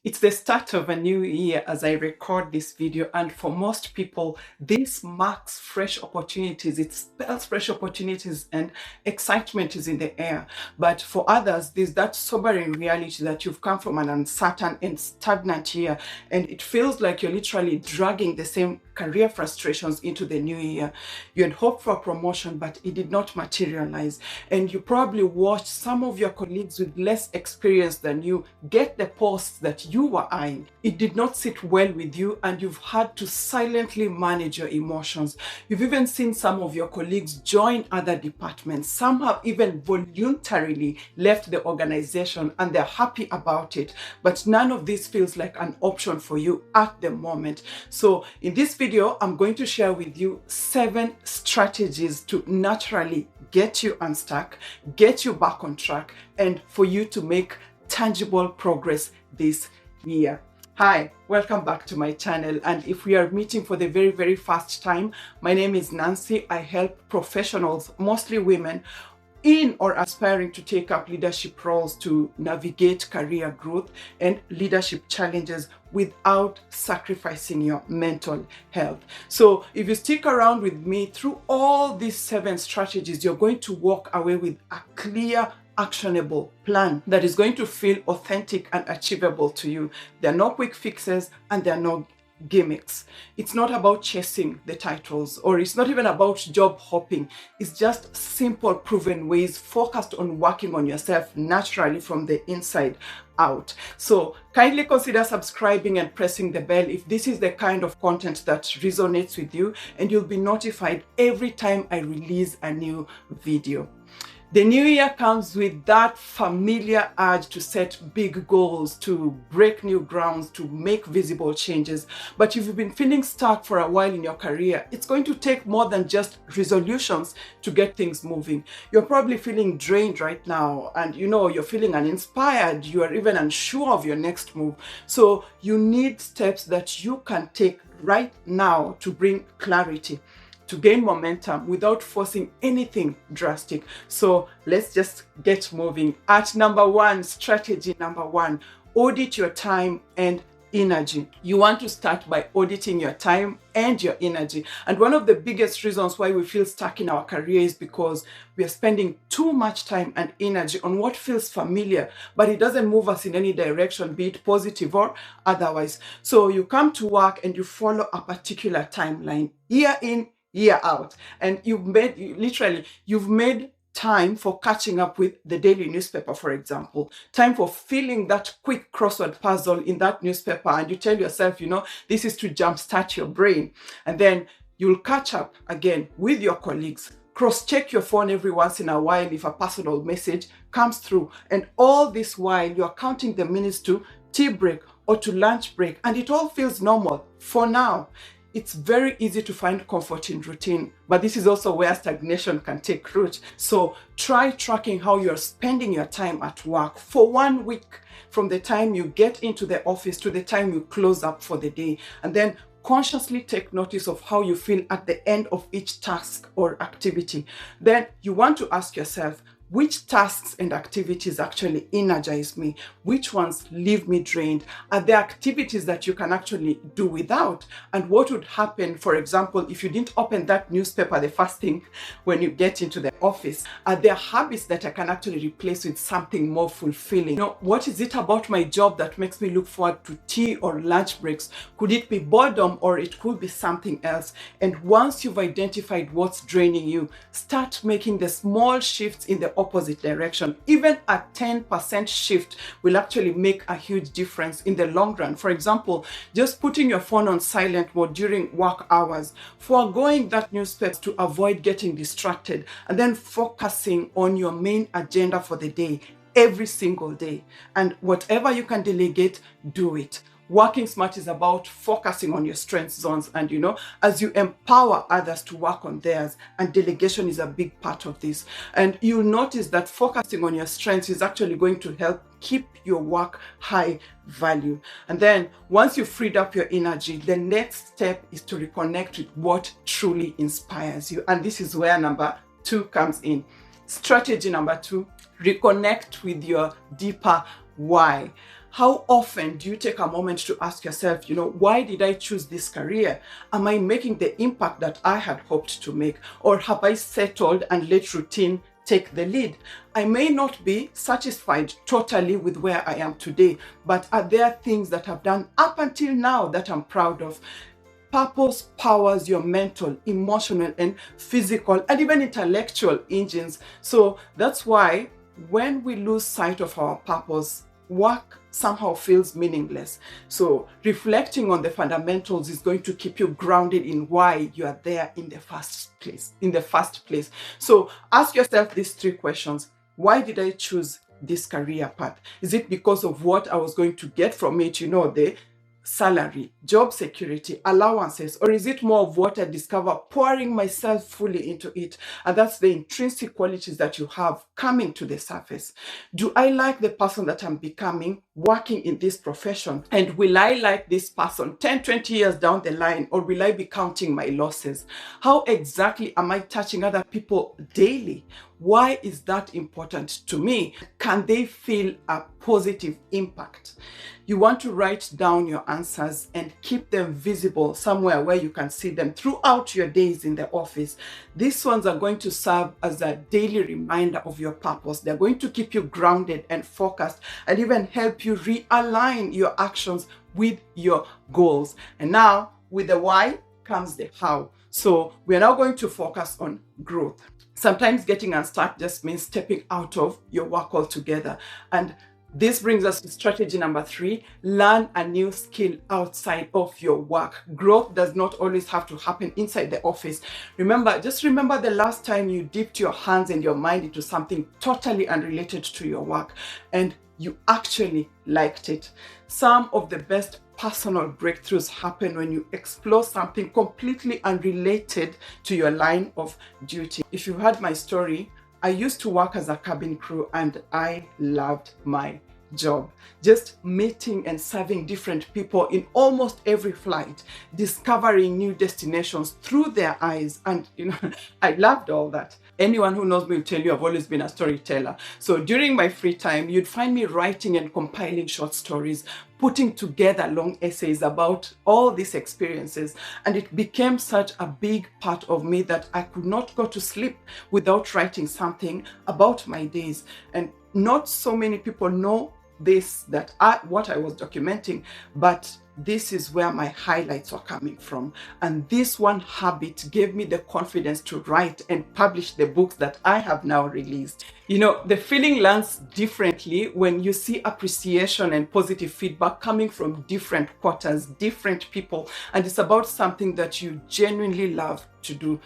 It's the start of a new year as I record this video, and for most people, this marks fresh opportunities. It spells fresh opportunities and excitement is in the air. But for others, there's that sobering reality that you've come from an uncertain and stagnant year, and it feels like you're literally dragging the same career frustrations into the new year. You had hoped for a promotion, but it did not materialize. And you probably watched some of your colleagues with less experience than you get the posts that you were eyeing. It did not sit well with you, and you've had to silently manage your emotions. You've even seen some of your colleagues join other departments. Some have even voluntarily left the organization and they're happy about it. But none of this feels like an option for you at the moment. So in this video, I'm going to share with you 7 strategies to naturally get you unstuck, get you back on track, and for you to make tangible progress this year. Hi, welcome back to my channel. And if we are meeting for the very first time, my name is Nancy. I help professionals, mostly women, in or aspiring to take up leadership roles to navigate career growth and leadership challenges without sacrificing your mental health. So if you stick around with me through all these 7 strategies, you're going to walk away with a clear, actionable plan that is going to feel authentic and achievable to you. There are no quick fixes and there are no gimmicks. It's not about chasing the titles, or it's not even about job hopping. It's just simple, proven ways focused on working on yourself naturally from the inside out. So kindly consider subscribing and pressing the bell if this is the kind of content that resonates with you, and you'll be notified every time I release a new video. The new year comes with that familiar urge to set big goals, to break new grounds, to make visible changes. But if you've been feeling stuck for a while in your career, it's going to take more than just resolutions to get things moving. You're probably feeling drained right now, and you're feeling uninspired. You are even unsure of your next move. So you need steps that you can take right now to bring clarity, to gain momentum without forcing anything drastic. So let's just get moving. At strategy number one, audit your time and energy. You want to start by auditing your time and your energy. And one of the biggest reasons why we feel stuck in our career is because we are spending too much time and energy on what feels familiar, but it doesn't move us in any direction, be it positive or otherwise. So you come to work and you follow a particular timeline, year in, year out, and you've made time for catching up with the daily newspaper, for example, time for filling that quick crossword puzzle in that newspaper, and you tell yourself, this is to jumpstart your brain. And then you'll catch up again with your colleagues, cross-check your phone every once in a while if a personal message comes through, and all this while you're counting the minutes to tea break or to lunch break, and it all feels normal for now. It's very easy to find comfort in routine, but this is also where stagnation can take root. So try tracking how you're spending your time at work for 1 week, from the time you get into the office to the time you close up for the day, and then consciously take notice of how you feel at the end of each task or activity. Then you want to ask yourself, which tasks and activities actually energize me? Which ones leave me drained? Are there activities that you can actually do without? And what would happen, for example, if you didn't open that newspaper the first thing when you get into the office? Are there habits that I can actually replace with something more fulfilling? What is it about my job that makes me look forward to tea or lunch breaks? Could it be boredom, or it could be something else? And once you've identified what's draining you, start making the small shifts in the opposite direction. Even a 10% shift will actually make a huge difference in the long run. For example, just putting your phone on silent mode during work hours, foregoing that newspaper to avoid getting distracted, and then focusing on your main agenda for the day every single day. And whatever you can delegate, do it. Working smart is about focusing on your strength zones, and as you empower others to work on theirs, and delegation is a big part of this. And you'll notice that focusing on your strengths is actually going to help keep your work high value. And then once you've freed up your energy, the next step is to reconnect with what truly inspires you. And this is where number 2 comes in. Strategy number 2, reconnect with your deeper why. How often do you take a moment to ask yourself, why did I choose this career? Am I making the impact that I had hoped to make? Or have I settled and let routine take the lead? I may not be satisfied totally with where I am today, but are there things that I've done up until now that I'm proud of? Purpose powers your mental, emotional, and physical, and even intellectual engines. So that's why when we lose sight of our purpose, work somehow feels meaningless. So reflecting on the fundamentals is going to keep you grounded in why you are there in the first place. So ask yourself these 3 questions. Why did I choose this career path? Is it because of what I was going to get from it, the salary, job security, allowances, or is it more of what I discover pouring myself fully into it? And that's the intrinsic qualities that you have coming to the surface. Do I like the person that I'm becoming working in this profession? And will I like this person 10, 20 years down the line, or will I be counting my losses? How exactly am I touching other people daily? Why is that important to me? Can they feel a positive impact? You want to write down your answers and keep them visible somewhere where you can see them throughout your days in the office. These ones are going to serve as a daily reminder of your purpose. They're going to keep you grounded and focused, and even help you realign your actions with your goals. And now, with the why comes the how. So we're now going to focus on growth. Sometimes getting unstuck just means stepping out of your work altogether. And this brings us to strategy number 3, learn a new skill outside of your work. Growth does not always have to happen inside the office. Just remember the last time you dipped your hands and your mind into something totally unrelated to your work and you actually liked it. Some of the best personal breakthroughs happen when you explore something completely unrelated to your line of duty. If you've heard my story, I used to work as a cabin crew and I loved my job. Just meeting and serving different people in almost every flight, discovering new destinations through their eyes. And I loved all that. Anyone who knows me will tell you I've always been a storyteller. So during my free time, you'd find me writing and compiling short stories, putting together long essays about all these experiences. And it became such a big part of me that I could not go to sleep without writing something about my days. And not so many people know what I was documenting, but this is where my highlights were coming from. And this one habit gave me the confidence to write and publish the books that I have now released. The feeling lands differently when you see appreciation and positive feedback coming from different quarters, different people, and it's about something that you genuinely love to do.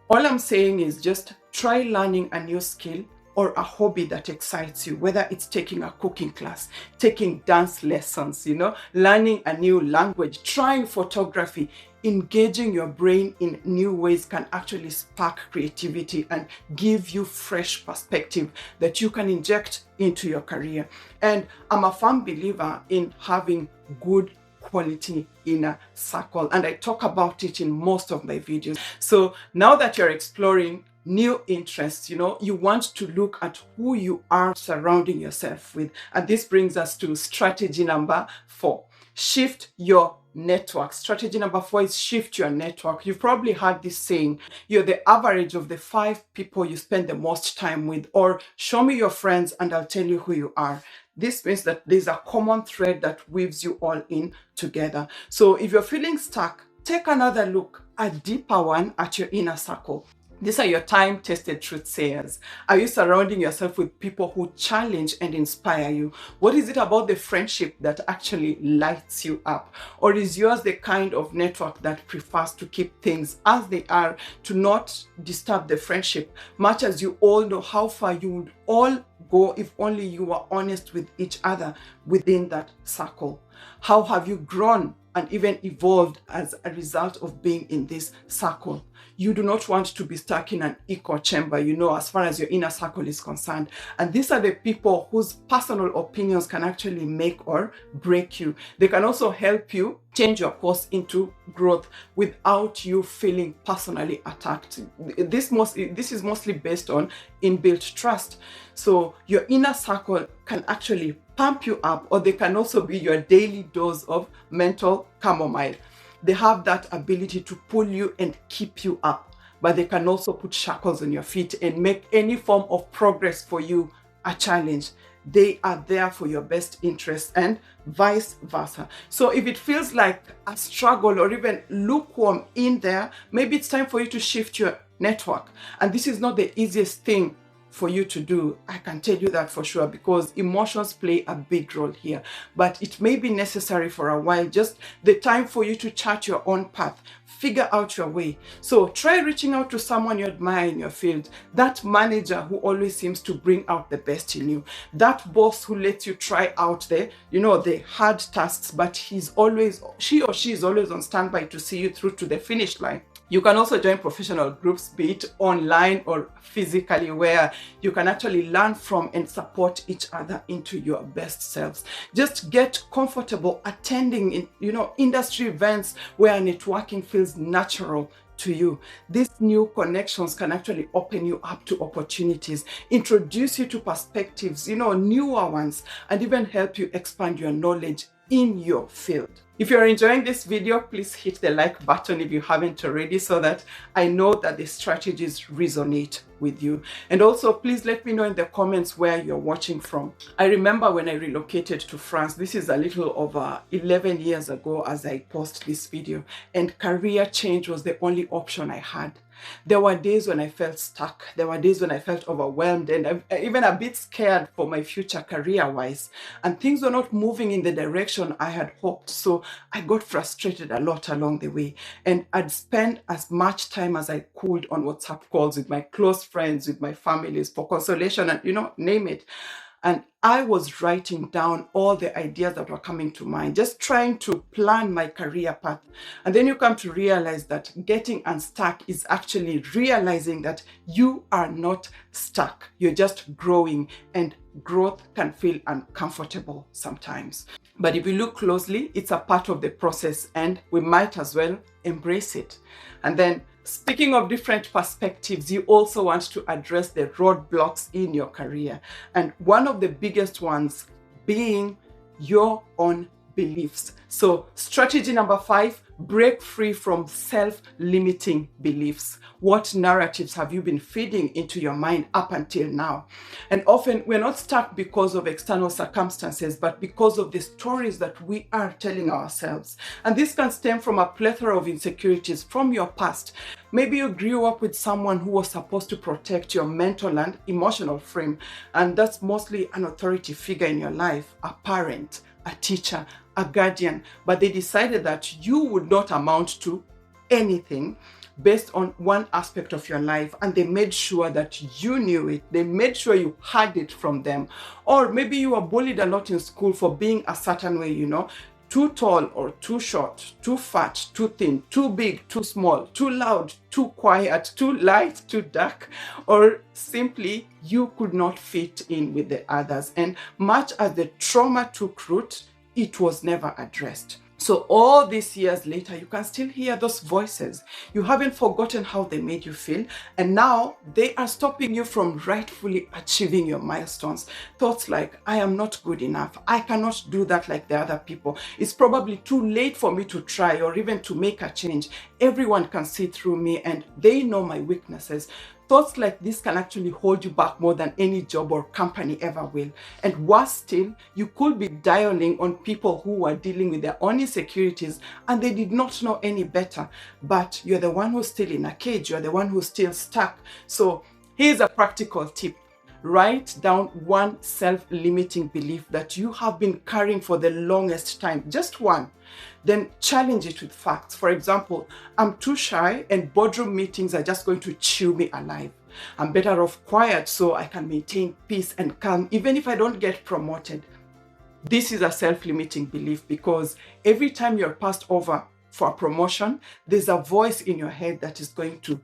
All I'm saying is just try learning a new skill or a hobby that excites you, whether it's taking a cooking class, taking dance lessons, learning a new language, trying photography. Engaging your brain in new ways can actually spark creativity and give you fresh perspective that you can inject into your career. And I'm a firm believer in having good quality inner circle, and I talk about it in most of my videos. So now that you're exploring new interests, you want to look at who you are surrounding yourself with. And this brings us to strategy number 4. Shift your network. Strategy number 4 is shift your network. You've probably heard this saying, you're the average of the 5 people you spend the most time with, or show me your friends and I'll tell you who you are. This means that there's a common thread that weaves you all in together. So if you're feeling stuck, take another look, a deeper one, at your inner circle. These are your time-tested truth sayers. Are you surrounding yourself with people who challenge and inspire you? What is it about the friendship that actually lights you up? Or is yours the kind of network that prefers to keep things as they are, to not disturb the friendship, much as you all know how far you would all go if only you were honest with each other within that circle? How have you grown and even evolved as a result of being in this circle? You do not want to be stuck in an echo chamber, as far as your inner circle is concerned. And these are the people whose personal opinions can actually make or break you. They can also help you change your course into growth without you feeling personally attacked. This is mostly based on inbuilt trust. So your inner circle can actually pump you up, or they can also be your daily dose of mental chamomile. They have that ability to pull you and keep you up, but they can also put shackles on your feet and make any form of progress for you a challenge. They are there for your best interest and vice versa. So if it feels like a struggle or even lukewarm in there, maybe it's time for you to shift your network. And this is not the easiest thing for you to do. I can tell you that for sure, because emotions play a big role here. But it may be necessary for a while, just the time for you to chart your own path, figure out your way. So try reaching out to someone you admire in your field, that manager who always seems to bring out the best in you, that boss who lets you try out the hard tasks, but he or she is always on standby to see you through to the finish line. You can also join professional groups, be it online or physically, where you can actually learn from and support each other into your best selves. Just get comfortable attending industry events where networking feels natural to you. These new connections can actually open you up to opportunities, introduce you to perspectives, newer ones, and even help you expand your knowledge in your field. If you're enjoying this video, please hit the like button if you haven't already, so that I know that the strategies resonate with you. And also, please let me know in the comments where you're watching from. I remember when I relocated to France, this is a little over 11 years ago as I post this video, and career change was the only option I had. There were days when I felt stuck. There were days when I felt overwhelmed and even a bit scared for my future career-wise. And things were not moving in the direction I had hoped. So I got frustrated a lot along the way. And I'd spend as much time as I could on WhatsApp calls with my close friends, with my families for consolation and, name it. And I was writing down all the ideas that were coming to mind, just trying to plan my career path. And then you come to realize that getting unstuck is actually realizing that you are not stuck. You're just growing, and growth can feel uncomfortable sometimes. But if you look closely, it's a part of the process, and we might as well embrace it. And then, speaking of different perspectives, you also want to address the roadblocks in your career. And one of the biggest ones being your own beliefs. So strategy number 5, break free from self-limiting beliefs. What narratives have you been feeding into your mind up until now? And often we're not stuck because of external circumstances, but because of the stories that we are telling ourselves. And this can stem from a plethora of insecurities from your past. Maybe you grew up with someone who was supposed to protect your mental and emotional frame, and that's mostly an authority figure in your life, a parent, a teacher, a guardian, but they decided that you would not amount to anything based on one aspect of your life, and they made sure that you knew it. They made sure you had it from them. Or maybe you were bullied a lot in school for being a certain way, too tall or too short, too fat, too thin, too big, too small, too loud, too quiet, too light, too dark, or simply you could not fit in with the others. And much as the trauma took root, it was never addressed. So all these years later, you can still hear those voices. You haven't forgotten how they made you feel, and now they are stopping you from rightfully achieving your milestones. Thoughts like, I am not good enough. I cannot do that like the other people. It's probably too late for me to try or even to make a change. Everyone can see through me and they know my weaknesses. Thoughts like this can actually hold you back more than any job or company ever will. And worse still, you could be dialing on people who are dealing with their own insecurities and they did not know any better. But you're the one who's still in a cage. You're the one who's still stuck. So here's a practical tip. Write down one self-limiting belief that you have been carrying for the longest time, just one. Then challenge it with facts. For example, I'm too shy and boardroom meetings are just going to chew me alive. I'm better off quiet so I can maintain peace and calm even if I don't get promoted. This is a self-limiting belief because every time you're passed over for a promotion, there's a voice in your head that is going to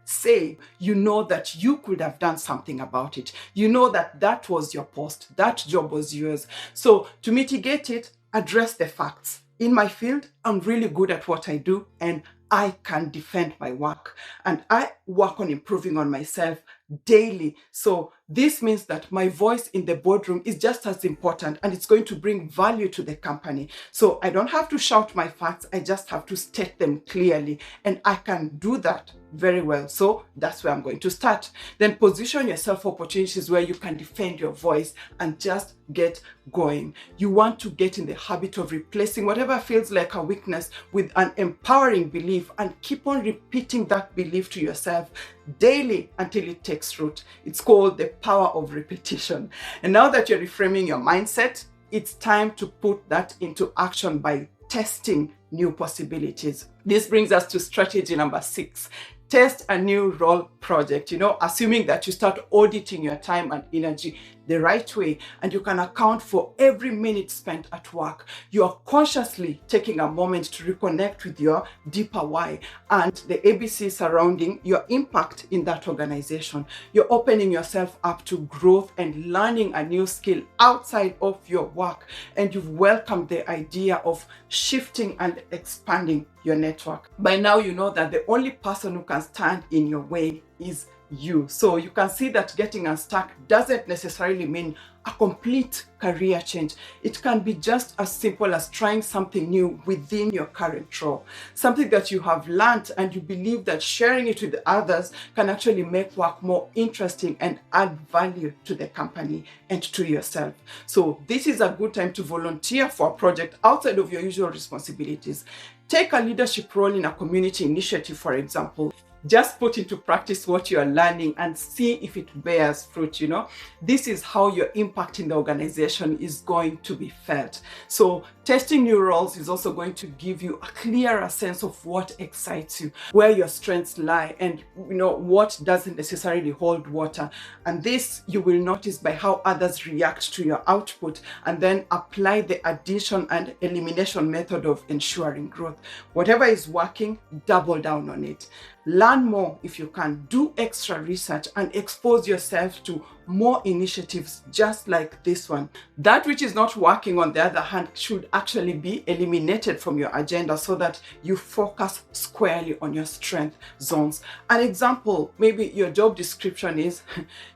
say, that you could have done something about it. That was your post, that job was yours. So to mitigate it, address the facts. In my field, I'm really good at what I do and I can defend my work. And I work on improving on myself daily. So this means that my voice in the boardroom is just as important, and it's going to bring value to the company. So I don't have to shout my facts, I just have to state them clearly, and I can do that very well. So that's where I'm going to start. Then position yourself for opportunities where you can defend your voice and just get going. You want to get in the habit of replacing whatever feels like a weakness with an empowering belief, and keep on repeating that belief to yourself daily until it takes root. It's called the power of repetition. And now that you're reframing your mindset, it's time to put that into action by testing new possibilities. This brings us to strategy number 6. Test a new role project, assuming that you start auditing your time and energy the right way, and you can account for every minute spent at work. You are consciously taking a moment to reconnect with your deeper why and the ABC surrounding your impact in that organization. You're opening yourself up to growth and learning a new skill outside of your work, and you've welcomed the idea of shifting and expanding your network. By now, you know that the only person who can stand in your way is you. So you can see that getting unstuck doesn't necessarily mean a complete career change. It can be just as simple as trying something new within your current role, something that you have learned and you believe that sharing it with others can actually make work more interesting and add value to the company and to yourself. So this is a good time to volunteer for a project outside of your usual responsibilities. Take a leadership role in a community initiative, for example. Just put into practice what you are learning and see if it bears fruit. This is how your impact in the organization is going to be felt. So testing new roles is also going to give you a clearer sense of what excites you, where your strengths lie, and what doesn't necessarily hold water. And this you will notice by how others react to your output, and then apply the addition and elimination method of ensuring growth. Whatever is working, double down on it. Learn more if you can, do extra research, and expose yourself to more initiatives just like this one. That which is not working, on the other hand, should actually be eliminated from your agenda so that you focus squarely on your strength zones. An example, maybe your job description is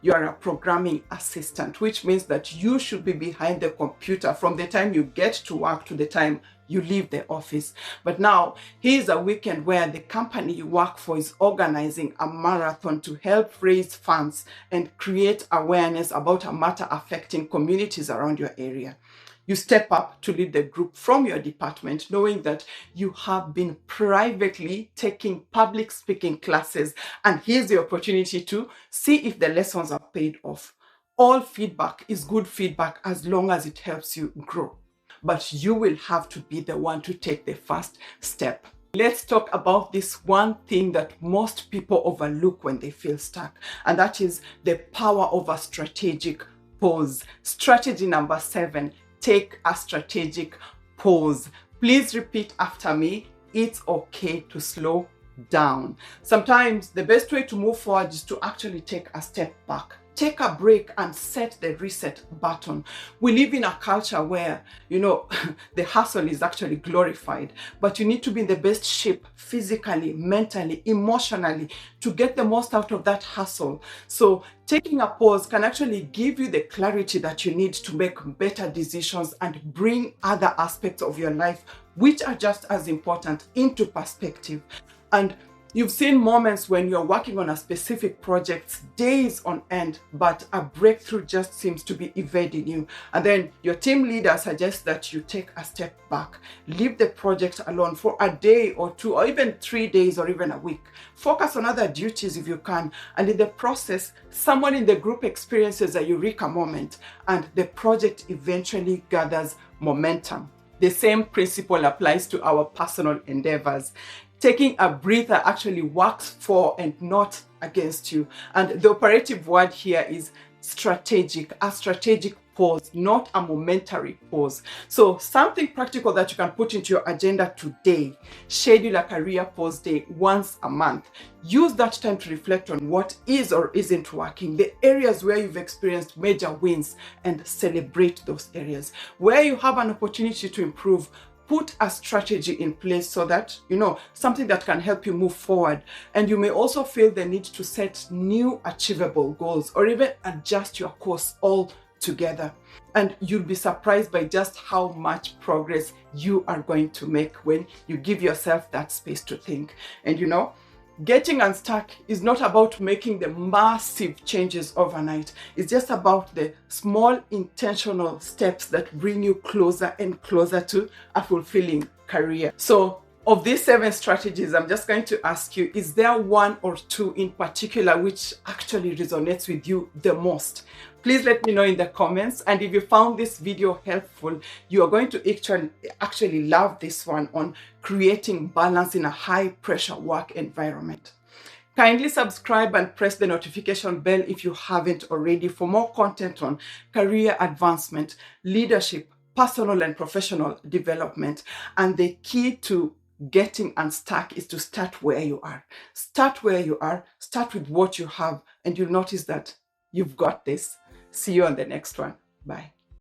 you are a programming assistant, which means that you should be behind the computer from the time you get to work to the time you leave the office. But now, here's a weekend where the company you work for is organizing a marathon to help raise funds and create awareness about a matter affecting communities around your area. You step up to lead the group from your department, knowing that you have been privately taking public speaking classes, and here's the opportunity to see if the lessons are paid off. All feedback is good feedback as long as it helps you grow. But you will have to be the one to take the first step. Let's talk about this one thing that most people overlook when they feel stuck, and that is the power of a strategic pause. Strategy number 7, take a strategic pause. Please repeat after me. It's okay to slow down. Sometimes the best way to move forward is to actually take a step back. Take a break and set the reset button. We live in a culture where, the hustle is actually glorified, but you need to be in the best shape physically, mentally, emotionally to get the most out of that hustle. So taking a pause can actually give you the clarity that you need to make better decisions and bring other aspects of your life, which are just as important, into perspective. And you've seen moments when you're working on a specific project days on end, but a breakthrough just seems to be evading you. And then your team leader suggests that you take a step back, leave the project alone for a day or 2, or even 3 days, or even a week. Focus on other duties if you can. And in the process, someone in the group experiences a eureka moment, and the project eventually gathers momentum. The same principle applies to our personal endeavors. Taking a breather actually works for and not against you. And the operative word here is strategic, a strategic pause, not a momentary pause. So something practical that you can put into your agenda today: schedule a career pause day once a month. Use that time to reflect on what is or isn't working, the areas where you've experienced major wins, and celebrate those areas. Where you have an opportunity to improve, put a strategy in place so that, something that can help you move forward. And you may also feel the need to set new achievable goals or even adjust your course altogether. And you'll be surprised by just how much progress you are going to make when you give yourself that space to think. And getting unstuck is not about making the massive changes overnight. It's just about the small intentional steps that bring you closer and closer to a fulfilling career. So of these 7 strategies, I'm just going to ask you, is there one or two in particular which actually resonates with you the most? Please let me know in the comments. And if you found this video helpful, you are going to actually love this one on creating balance in a high pressure work environment. Kindly subscribe and press the notification bell if you haven't already for more content on career advancement, leadership, personal and professional development. And the key to getting unstuck is to start where you are. Start where you are, start with what you have, and you'll notice that you've got this. See you on the next one. Bye.